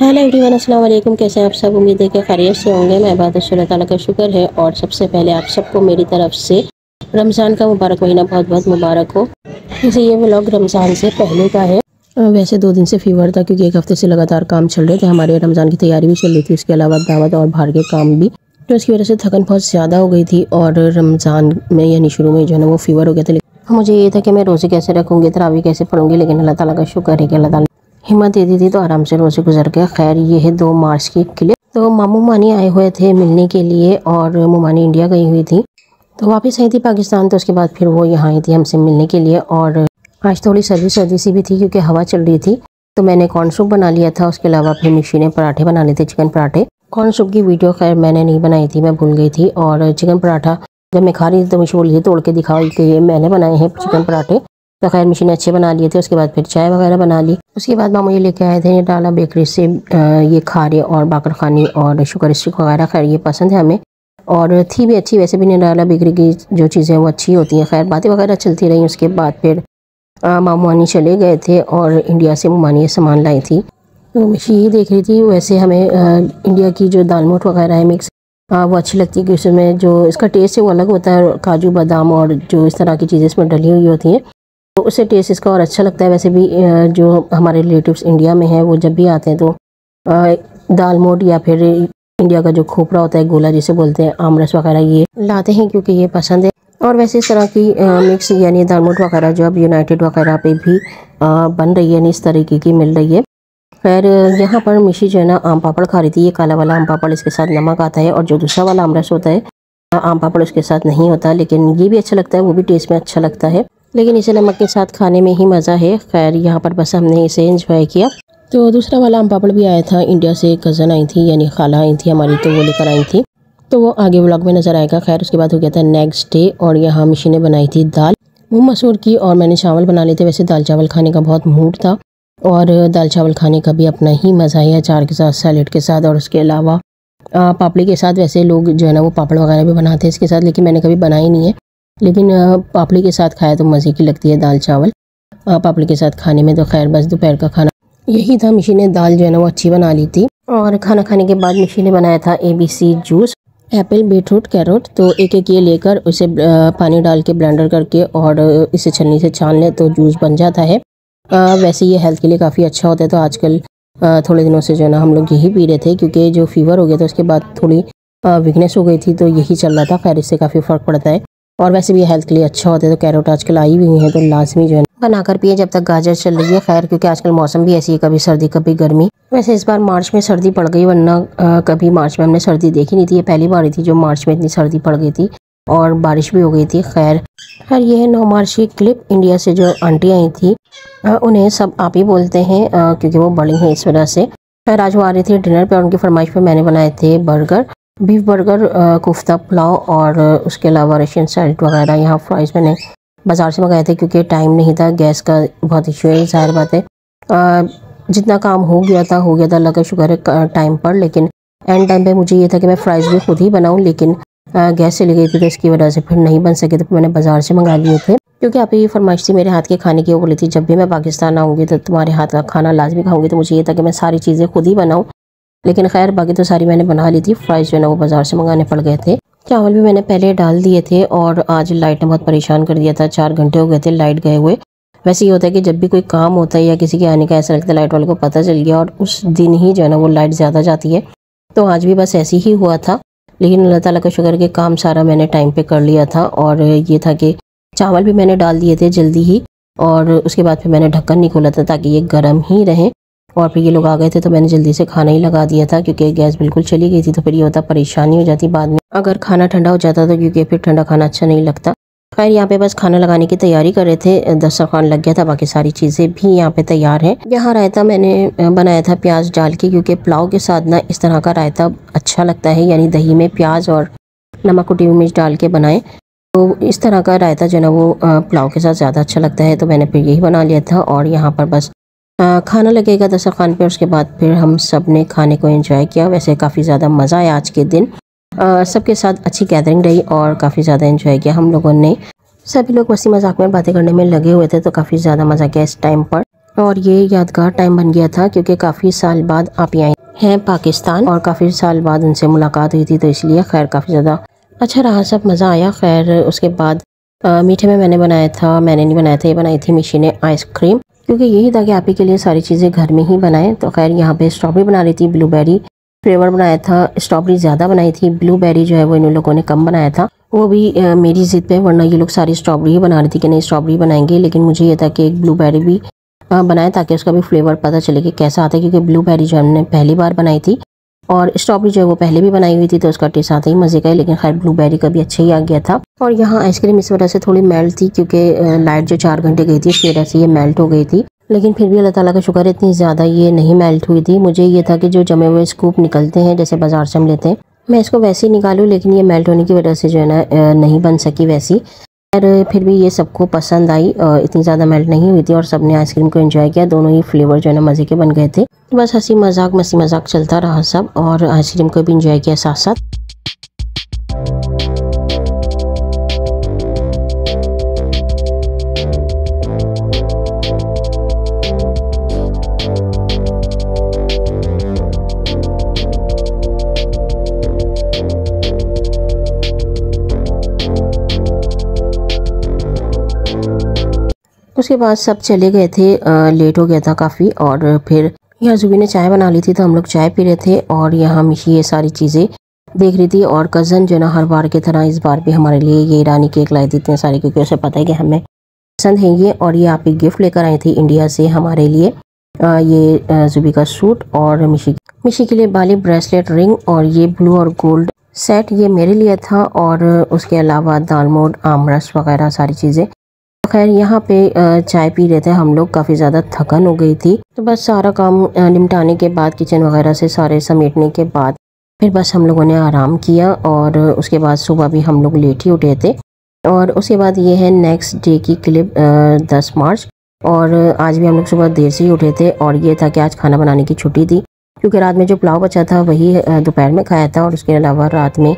Hello everyone, अस्सलाम वालेकुम। कैसे हैं आप सब? उम्मीद है कि खैरियत से होंगे। मैं बात अल्लाह ताला का शुक्र है। और सबसे पहले आप सबको मेरी तरफ से रमज़ान का मुबारक महीना बहुत बहुत मुबारक हो। जैसे ये व्लॉग रमज़ान से पहले का है। वैसे 2 दिन से फीवर था क्योंकि 1 हफ्ते से लगातार काम चल रहे थे। हमारे रमज़ान की तैयारी भी चल रही थी, उसके अलावा दावत और बाहर के काम भी। तो इसकी वजह से थकन बहुत ज़्यादा हो गई थी और रमज़ान में यानी शुरू में जो है ना वो फीवर हो गया था। लेकिन मुझे ये था कि मैं रोज़े कैसे रखूँगी, तरावी कैसे पढ़ूँगी, लेकिन अल्लाह ताला का शुक्र है कि अल्लाह ताला हिम्मत दे दी थी तो आराम से रोज़े गुजर गए। खैर, ये है 2 मार्च की क्लिप। तो मामू मानी आए हुए थे मिलने के लिए और मुमानी इंडिया गई हुई थी, तो वापस आई थी पाकिस्तान। तो उसके बाद फिर वो यहाँ आई थी हमसे मिलने के लिए। और आज थोड़ी सर्दी सर्दी सी भी थी क्योंकि हवा चल रही थी। तो मैंने कॉर्न सूप बना लिया था। उसके अलावा फिर मिशी ने पराठे बना लिए थे, चिकन पराठे। कॉर्न सूप की वीडियो खैर मैंने नहीं बनाई थी, मैं भूल गई थी। और चिकन पराठा जब मैं खा रही थी तो मिशी बोली थी तोड़ के दिखाओ कि ये मैंने बनाए हैं चिकन पराठे। तो खैर मिशी ने अच्छे बना लिए थे। उसके बाद फिर चाय वगैरह बना ली। उसके बाद मामू ये लेके आए थे डाला बेकरी से ये खारे और बाकर खानी और शुगर स्टिक वगैरह। खैर ये पसंद है हमें और थी भी अच्छी। वैसे भी निराला बेकरी की जो चीज़ें वो अच्छी होती हैं। खैर बातें वगैरह चलती रही। उसके बाद फिर मामू चले गए थे और इंडिया से मुमानी सामान लाई थी। तो मिशी ये देख रही थी। वैसे हमें इंडिया की जो दाल मोठ वगैरह है मिक्स वो अच्छी लगती है कि उसमें जो इसका टेस्ट है वो अलग होता है। काजू बादाम और जो इस तरह की चीज़ें इसमें डली हुई होती हैं तो उससे टेस्ट इसका और अच्छा लगता है। वैसे भी जो हमारे रिलेटिव्स इंडिया में हैं वो जब भी आते हैं तो दाल मोठ या फिर इंडिया का जो खोपरा होता है, गोला जिसे बोलते हैं, आमरस वगैरह ये लाते हैं क्योंकि ये पसंद है। और वैसे इस तरह की मिक्स यानी दाल मोठ वगैरह जो अब यूनाइटेड वगैरह पे भी बन रही है, यानी इस तरीके की मिल रही है। खैर यहाँ पर मिशी जो है ना आम पापड़ खा रही थी। ये काला वाला आम पापड़, इसके साथ नमक आता है। और जो दूसरा वाला आमरस होता है आम पापड़, उसके साथ नहीं होता, लेकिन ये भी अच्छा लगता है, वो भी टेस्ट में अच्छा लगता है, लेकिन इसे नमक के साथ खाने में ही मज़ा है। खैर यहाँ पर बस हमने इसे एंजॉय किया। तो दूसरा वाला आम पापड़ भी आया था इंडिया से। कज़न आई थी यानी खाला आई थी हमारी, तो वो लेकर आई थी, तो वो आगे व्लॉग में नज़र आएगा। खैर उसके बाद हो गया था नेक्स्ट डे और यहाँ मिशी ने बनाई थी दाल मूंग मसूर की और मैंने चावल बना लिए थे। वैसे दाल चावल खाने का बहुत मूड था और दाल चावल खाने का भी अपना ही मज़ा है, अचार के साथ, सैलेड के साथ और उसके अलावा पापड़ी के साथ। वैसे लोग जो है ना वो पापड़ वगैरह भी बनाते हैं इसके साथ, लेकिन मैंने कभी बनाई नहीं है। लेकिन पापड़ी के साथ खाया तो मज़े की लगती है दाल चावल पापड़ी के साथ खाने में। तो खैर बस दोपहर का खाना यही था। मिशी ने दाल जो है ना वो अच्छी बना ली थी। और खाना खाने के बाद मिशी ने बनाया था ABC juice, Apple, beetroot, carrot. तो एक एक ये लेकर उसे पानी डाल के ब्लेंडर करके और इसे छलनी से छान ले तो जूस बन जाता है। वैसे ये हेल्थ के लिए काफ़ी अच्छा होता है। तो आजकल थोड़े दिनों से जो है ना हम लोग यही पी रहे थे क्योंकि जो फीवर हो गया था उसके बाद थोड़ी वीकनेस हो गई थी, तो यही चल रहा था। खैर इससे काफ़ी फ़र्क पड़ता है और वैसे भी हेल्थ के लिए अच्छा होता है। तो कैरोट आजकल आई हुई है तो लाजमी जो है बनाकर पिए जब तक गाजर चल रही है। खैर क्योंकि आजकल मौसम भी ऐसी है, कभी सर्दी कभी गर्मी। वैसे इस बार मार्च में सर्दी पड़ गई, वरना कभी मार्च में हमने सर्दी देखी नहीं थी। ये पहली बार थी जो मार्च में इतनी सर्दी पड़ गई थी और बारिश भी हो गई थी। खैर ये है 9 मार्च की क्लिप। इंडिया से जो आंटी आई थी उन्हें सब आप ही बोलते हैं क्योंकि वो बड़ी हैं इस वजह से। खैर आज वो आ रही थी डिनर पे और उनकी फरमाइश पे मैंने बनाए थे burger, beef burger, kofta pulao और उसके अलावा रशियन सैलेड वगैरह। यहाँ फ्राइज़ मैंने बाज़ार से मंगाए थे क्योंकि टाइम नहीं था, गैस का बहुत इशू है, ज़ाहिर बात है। जितना काम हो गया था अल्लाह का शुक्र है टाइम पर। लेकिन एंड टाइम पे मुझे ये था कि मैं फ्राइज़ भी खुद ही बनाऊँ, लेकिन गैस चली गई थी तो इसकी वजह से फिर नहीं बन सके, तो मैंने बाज़ार से मंगा लिए थे। क्योंकि आप ये फरमाइश थी मेरे हाथ के खाने की, वो बोली थी जब भी मैं पाकिस्तान आऊँगी तो तुम्हारे हाथ का खाना लाजमी खाऊंगी। तो मुझे ये था कि मैं सारी चीज़ें खुद ही बनाऊँ, लेकिन खैर बाकी तो सारी मैंने बना ली थी। फ्राइज़ जो है ना वो बाज़ार से मंगाने पड़ गए थे। चावल भी मैंने पहले डाल दिए थे और आज लाइट ने बहुत परेशान कर दिया था। 4 घंटे हो गए थे लाइट गए हुए। वैसे ये होता है कि जब भी कोई काम होता है या किसी के आने का ऐसा लगता है लाइट वाले को पता चल गया और उस दिन ही जो है ना वो लाइट ज़्यादा जाती है। तो आज भी बस ऐसे ही हुआ था, लेकिन अल्लाह ताला का शुक्र के काम सारा मैंने टाइम पे कर लिया था। और ये था कि चावल भी मैंने डाल दिए थे जल्दी ही और उसके बाद फिर मैंने ढक्कन नहीं खोला था ताकि ये गर्म ही रहे। और फिर ये लोग आ गए थे तो मैंने जल्दी से खाना ही लगा दिया था क्योंकि गैस बिल्कुल चली गई थी। तो फिर ये होता परेशानी हो जाती बाद में अगर खाना ठंडा हो जाता तो, क्योंकि फिर ठंडा खाना अच्छा नहीं लगता। खैर यहाँ पे बस खाना लगाने की तैयारी कर रहे थे, दस्तरखान लग गया था, बाकी सारी चीज़ें भी यहाँ पे तैयार हैं। यहाँ रायता मैंने बनाया था प्याज डाल के, क्योंकि पुलाव के साथ ना इस तरह का रायता अच्छा लगता है, यानी दही में प्याज और नमक कुटी हुई मिर्च डाल के बनाएं। तो इस तरह का रायता जो है ना वो पुलाव के साथ ज़्यादा अच्छा लगता है, तो मैंने फिर यही बना लिया था। और यहाँ पर बस खाना लगेगा दस्तरखान पे। उसके बाद फिर हम सब ने खाने को एंजॉय किया। वैसे काफ़ी ज़्यादा मज़ा आया आज के दिन, सबके साथ अच्छी गैदरिंग रही और काफ़ी ज़्यादा एंजॉय किया हम लोगों ने। सभी लोग मस्ती मजाक में बातें करने में लगे हुए थे, तो काफ़ी ज़्यादा मज़ा किया इस टाइम पर। और ये यादगार टाइम बन गया था क्योंकि काफ़ी साल बाद आप आए हैं पाकिस्तान और काफ़ी साल बाद उनसे मुलाकात हुई थी, तो इसलिए खैर काफ़ी ज़्यादा अच्छा रहा, सब मज़ा आया। खैर उसके बाद मीठे में मैंने बनाया था, मैंने नहीं बनाया था, ये बनाई थी मिशी ने आइसक्रीम, क्योंकि यही था कि आप ही के लिए सारी चीज़ें घर में ही बनाएं। तो खैर यहाँ पे स्ट्रॉबेरी बना रही थी, ब्लूबेरी फ्लेवर बनाया था। स्ट्रॉबेरी ज़्यादा बनाई थी, ब्लूबेरी जो है वो इन लोगों ने कम बनाया था, वो भी मेरी ज़िद पे, वरना ये लोग सारी स्ट्रॉबेरी ही बना रही थी कि नहीं स्ट्रॉबेरी बनाएंगे। लेकिन मुझे ये था कि एक ब्लूबेरी भी बनाए ताकि उसका भी फ्लेवर पता चले कि कैसा आता है, क्योंकि ब्लूबेरी जो हमने पहली बार बनाई थी और स्ट्रॉबेरी जो है वो पहले भी बनाई हुई थी, तो उसका टेस्ट आता ही मज़े का है। लेकिन खैर ब्लूबेरी का भी अच्छा ही आ गया था। और यहाँ आइसक्रीम इस वजह से थोड़ी मेल्ट थी क्योंकि लाइट जो 4 घंटे गई थी उसकी वजह से ये मेल्ट हो गई थी। लेकिन फिर भी अल्लाह ताला का शुक्र है इतनी ज़्यादा ये नहीं मेल्ट हुई थी। मुझे ये था कि जो जमे हुए स्कूप निकलते हैं जैसे बाजार से हम लेते हैं, मैं इसको वैसे ही निकालूँ, लेकिन ये मेल्ट होने की वजह से जो है ना नहीं बन सकी वैसी। फिर भी ये सबको पसंद आई, इतनी ज़्यादा मेल्ट नहीं हुई थी और सबने आइसक्रीम को एंजॉय किया। दोनों ही फ्लेवर जो है ना मज़े के बन गए थे। बस हंसी मजाक मस्ती मजाक चलता रहा सब, और आइसक्रीम को भी एंजॉय किया साथ साथ। उसके बाद सब चले गए थे, लेट हो गया था काफ़ी। और फिर यहाँ जुबी ने चाय बना ली थी, तो हम लोग चाय पी रहे थे और यहाँ मिशी ये सारी चीज़ें देख रही थी। और कज़न जो ना हर बार की तरह इस बार भी हमारे लिए ये ईरानी केक लाई थी इतने सारे, क्योंकि उसे पता है कि हमें पसंद है ये। और ये आप एक गिफ्ट लेकर आई थी इंडिया से हमारे लिए, ये जुबी का सूट और मिशी के लिए बाली ब्रेसलेट रिंग, और ये ब्लू और गोल्ड सेट ये मेरे लिए था। और उसके अलावा दालमोट आमरस वगैरह सारी चीज़ें। खैर यहाँ पे चाय पी रहे थे हम लोग, काफ़ी ज़्यादा थकन हो गई थी। तो बस सारा काम निपटाने के बाद, किचन वगैरह से सारे समेटने के बाद फिर बस हम लोगों ने आराम किया। और उसके बाद सुबह भी हम लोग लेट ही उठे थे। और उसके बाद ये है नेक्स्ट डे की क्लिप, 10 मार्च। और आज भी हम लोग सुबह देर से ही उठे थे। और ये था कि आज खाना बनाने की छुट्टी थी, क्योंकि रात में जो पुलाव बचा था वही दोपहर में खाया था। और उसके अलावा रात में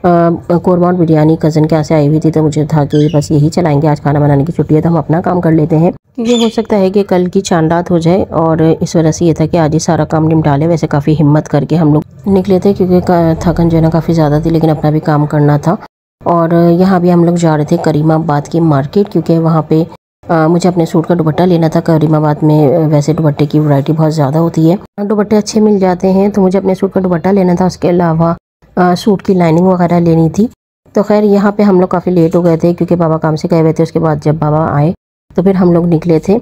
कौरमा और बिरयानी कज़न के यहाँ से आई हुई थी, तो मुझे था कि बस यही चलाएंगे, आज खाना बनाने की छुट्टी है तो हम अपना काम कर लेते हैं, क्योंकि हो सकता है कि कल की चांद रात हो जाए। और इस वजह से ये था कि आज ही सारा काम निपटा ले। वैसे काफ़ी हिम्मत करके हम लोग निकले थे, क्योंकि थकन जो है ना काफ़ी ज़्यादा थी, लेकिन अपना भी काम करना था। और यहाँ भी हम लोग जा रहे थे करीमाबाद की मार्केट, क्योंकि वहाँ पे मुझे अपने सूट का दुपट्टा लेना था। करीमाबाद में वैसे दुपट्टे की वैरायटी बहुत ज़्यादा होती है, दुपट्टे अच्छे मिल जाते हैं, तो मुझे अपने सूट का दुपट्टा लेना था। उसके अलावा सूट की लाइनिंग वगैरह लेनी थी। तो खैर यहाँ पे हम लोग काफ़ी लेट हो गए थे, क्योंकि बाबा काम से गए हुए थे। उसके बाद जब बाबा आए तो फिर हम लोग निकले थे।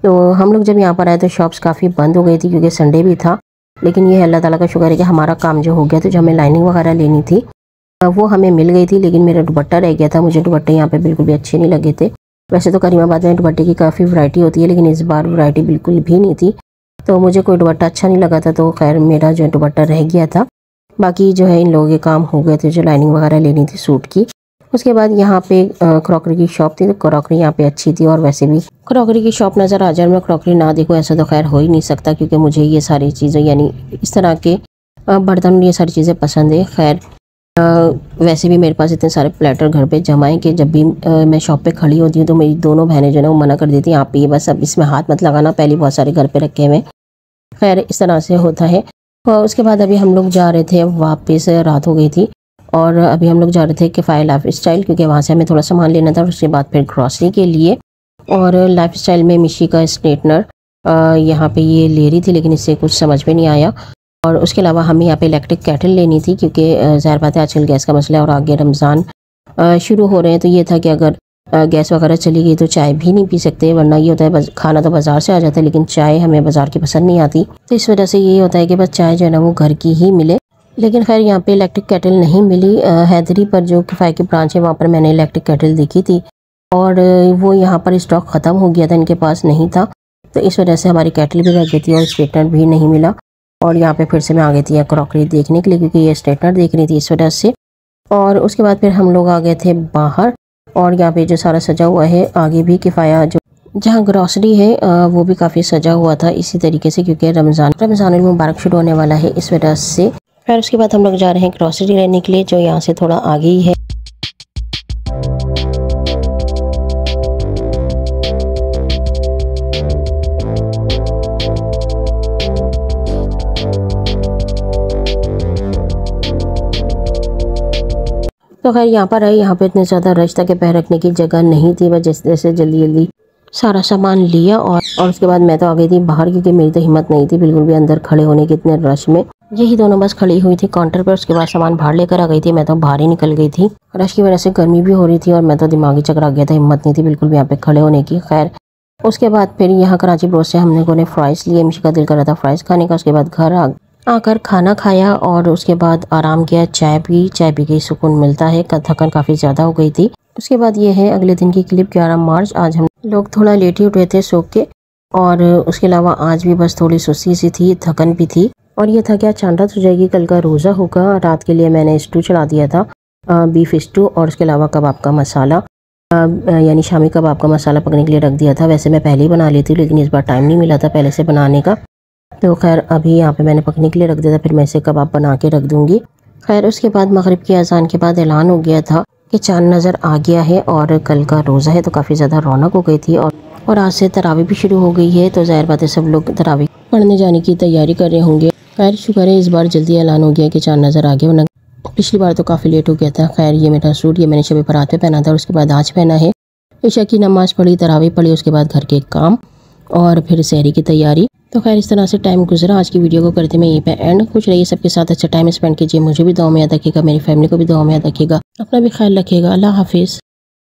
तो हम लोग जब यहाँ पर आए तो शॉप्स काफ़ी बंद हो गई थी, क्योंकि संडे भी था। लेकिन ये अल्लाह ताला का शुक्र है कि हमारा काम जो हो गया, तो जो हमें लाइनिंग वगैरह लेनी थी वो हमें मिल गई थी। लेकिन मेरा दुपट्टा रह गया था, मुझे दुपट्टे यहाँ पे बिल्कुल भी अच्छे नहीं लगे थे। वैसे तो करीमाबाद में दुपट्टे की काफ़ी वैरायटी होती है, लेकिन इस बार वैरायटी बिल्कुल भी नहीं थी, तो मुझे कोई दुपट्टा अच्छा नहीं लगा था। तो खैर मेरा जो दुपट्टा रह गया था। बाकी जो है इन लोगों के काम हो गए थे, जो लाइनिंग वगैरह लेनी थी सूट की। उसके बाद यहाँ पे क्रॉकरी की शॉप थी, तो क्रॉकरी यहाँ पे अच्छी थी। और वैसे भी क्रॉकरी की शॉप नज़र आ जाए, मैं क्रॉकरी ना देखूँ ऐसा तो खैर हो ही नहीं सकता, क्योंकि मुझे ये सारी चीज़ें यानी इस तरह के बर्तन ये सारी चीज़ें पसंद है। खैर वैसे भी मेरे पास इतने सारे प्लेटर घर पे जमा है कि जब भी मैं शॉप पे खड़ी होती हूँ तो मेरी दोनों बहनें जो है वो मना कर देती हैं, आप ये बस अब इसमें हाथ मत लगाना, पहले बहुत सारे घर पे रखे हुए। खैर इस तरह से होता है। और उसके बाद अभी हम लोग जा रहे थे, वापस रात हो गई थी, और अभी हम लोग जा रहे थे किफ़ाया लाइफ स्टाइल, क्योंकि वहाँ से हमें थोड़ा सामान लेना था। और उसके बाद फिर ग्रॉसरी के लिए, और लाइफ स्टाइल में मिशी का स्ट्रेटनर यहाँ पे ये ले रही थी, लेकिन इससे कुछ समझ में नहीं आया। और उसके अलावा हमें यहाँ पे इलेक्ट्रिक केटल लेनी थी, क्योंकि ज़ाहिर बात है आजकल गैस का मसला है, और आगे रमज़ान शुरू हो रहे हैं। तो ये था कि अगर गैस वगैरह चली गई तो चाय भी नहीं पी सकते, वरना ये होता है खाना तो बाज़ार से आ जाता है, लेकिन चाय हमें बाज़ार की पसंद नहीं आती। तो इस वजह से ये होता है कि बस चाय जो है ना वो घर की ही मिले। लेकिन खैर यहाँ पे इलेक्ट्रिक केटल नहीं मिली। हैदरी पर जो किफ़ाया की ब्रांच है वहाँ पर मैंने इलेक्ट्रिक केटल देखी थी, और वो यहाँ पर स्टॉक ख़त्म हो गया था, इनके पास नहीं था। तो इस वजह से हमारी केटल भी रह गई थी और स्ट्रेटनर भी नहीं मिला। और यहाँ पे फिर से मैं आ गई थी क्रॉकरी देखने के लिए, क्योंकि ये स्ट्रेटनर देख रही थी इस वजह से। और उसके बाद फिर हम लोग आ गए थे बाहर। और यहाँ पे जो सारा सजा हुआ है, आगे भी किफ़ाया जो जहाँ ग्रॉसरी है वो भी काफ़ी सजा हुआ था इसी तरीके से, क्योंकि रमज़ान मुबारक शुरू होने वाला है इस वजह से। फिर उसके बाद हम लोग जा रहे हैं ग्रॉसरी लेने के लिए, जो यहाँ से थोड़ा आगे ही है। तो खैर यहाँ पर है, यहाँ पे इतने ज़्यादा रश था कि पैर रखने की जगह नहीं थी। बस जैसे जल्दी जल्दी सारा सामान लिया और उसके बाद मैं तो आ गई थी बाहर, क्योंकि मेरी तो हिम्मत नहीं थी बिल्कुल भी अंदर खड़े होने की इतने रश में। यही दोनों बस खड़ी हुई थी काउंटर पर। उसके बाद सामान बाहर लेकर आ गई थी। मैं तो बाहर ही निकल गई थी, रश की वजह से गर्मी भी हो रही थी और मैं तो दिमागी चक्कर आ गया था, हिम्मत नहीं थी बिल्कुल भी यहाँ पे खड़े होने की। खैर उसके बाद फिर यहाँ कराची ब्रोड से हम लोगों ने फ्राइज़ लिए। मिशी का दिल कर रहा था फ्राइज़ खाने का। उसके बाद घर आकर खाना खाया और उसके बाद आराम किया, चाय पी के सुकून मिलता है। थकन काफ़ी ज़्यादा हो गई थी। उसके बाद ये है अगले दिन की क्लिप, 11 मार्च। आज हम लोग थोड़ा लेट ही उठे थे सो के, और उसके अलावा आज भी बस थोड़ी सुस्ती सी थी, थकन भी थी। और ये था क्या चांद रात हो जाएगी, कल का रोज़ा होगा। रात के लिए मैंने स्टू चला दिया था, बीफ स्टू, और उसके अलावा कबाब का मसाला, यानी शामी कबाब का मसाला पकने के लिए रख दिया था। वैसे मैं पहले ही बना लेती हूँ, लेकिन इस बार टाइम नहीं मिला था पहले से बनाने का। तो खैर अभी यहाँ पे मैंने पकने के लिए रख दिया था, फिर मैं इसे कबाब बना के रख दूँगी। खैर उसके बाद मगरिब की अजान के बाद ऐलान हो गया था कि चांद नज़र आ गया है और कल का रोज़ा है, तो काफ़ी ज़्यादा रौनक हो गई थी। और आज से तरावी भी शुरू हो गई है, तो ज़ाहिर बात है सब लोग तरावी पढ़ने जाने की तैयारी कर रहे होंगे। खैर शुक्र है इस बार जल्दी ऐलान हो गया कि चांद नज़र आ गया, वरना पिछली बार तो काफ़ी लेट हो गया था। खैर ये मेरा सूट ये मैंने शब बरात पे पहना था और उसके बाद आज पहना है। ईशा की नमाज़ पढ़ी, तरावी पढ़ी, उसके बाद घर के काम और फिर सहरी की तैयारी। तो खैर इस तरह से टाइम गुजरा। आज की वीडियो को करते मैं यहीं पे एंड। खुश रहिए, सबके साथ अच्छा टाइम स्पेंड कीजिए। मुझे भी दुआ में याद रखिएगा, मेरी फैमिली को भी दुआ में याद रखिएगा, अपना भी ख्याल रखिएगा। अल्लाह हाफिज़।